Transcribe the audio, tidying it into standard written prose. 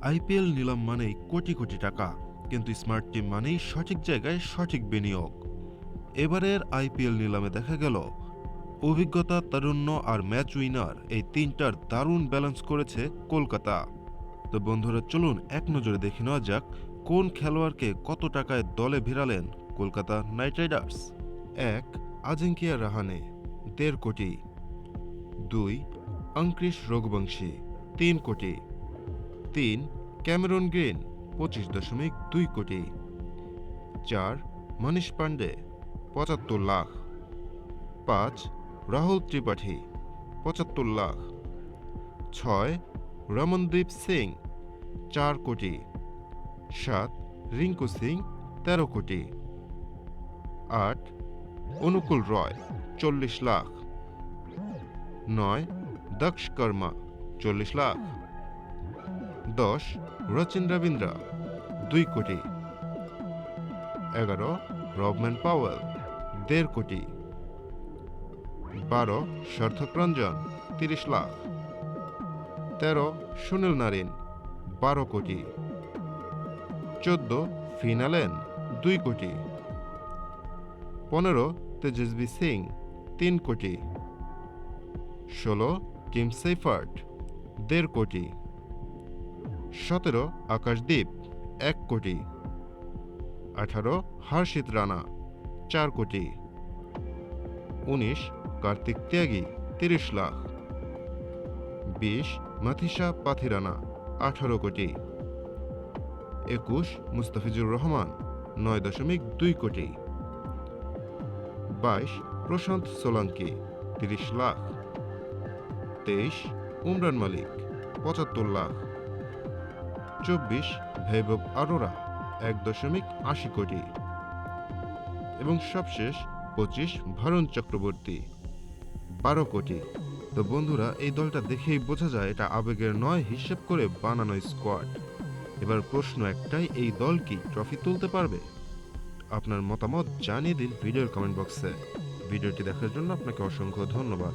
IPL নিলাম মানেই কোটি কোটি টাকা, কিন্তু স্মার্ট টিম মানেই সঠিক জায়গায় সঠিক বিনিয়োগ। এবারের আইপিএল নিলামে দেখা গেল অভিজ্ঞতা, তারুণ্য আর ম্যাচ উইনার, এই তিনটার দারুণ ব্যালেন্স করেছে কলকাতা। তো বন্ধুরা, চলুন এক নজরে দেখে নেওয়া যাক কোন খেলোয়াড়কে কত টাকায় দলে ভিড়ালেন কলকাতা নাইট রাইডার্স। 1. আজিঙ্কিয়া রাহানে 1.5 কোটি। 2. অঙ্কৃশ রঘুবংশী 3 কোটি। 3. ক্যামেরন গ্রিন 25.2 কোটি। 4. মনীষ পান্ডে 75 লাখ। 5. রাহুল ত্রিপাঠী 75 লাখ। 6. রমনদীপ সিং 4 কোটি। 7. রিঙ্কু সিং 13 কোটি। 8. অনুকূল রয় 40 লাখ। 9. দক্ষ কর্মা 40 লাখ। 10. রচিন রবীন্দ্রা 2 কোটি। 11. রবম্যান পাওয়েল 1.5 কোটি। 12. সার্থক রঞ্জন 30 লাখ। 13. সুনীল নারিন 12 কোটি। 14. ফিনালেন 2 কোটি। 15. তেজস্বী সিং 3 কোটি। 16. টিম সেইফার্ট 1.5 কোটি। 17. আকাশদীপ 1 কোটি। 18. হর্ষিত রানা 4 কোটি। 19. কার্তিক ত্যাগী 30 লাখ। 20. মাথিসা পাথিরানা 18 কোটি। 21. মুস্তাফিজুর রহমান 9.2 কোটি। 22. প্রশান্ত সোলাঙ্কি 30 লাখ। 23. উমরান মালিক 75 লাখ। 24. বৈভব আরোরা 1.80 কোটি। এবং সবশেষ 25. ভারুণ চক্রবর্তী 12 কোটি। তো বন্ধুরা, এই দলটা দেখেই বোঝা যায় এটা আবেগের নয়, হিসেব করে বানানো স্কোয়াড। এবার প্রশ্ন একটাই, এই দল কি ট্রফি তুলতে পারবে? আপনার মতামত জানিয়ে দিন ভিডিওর কমেন্ট বক্সে। ভিডিওটি দেখার জন্য আপনাকে অসংখ্য ধন্যবাদ।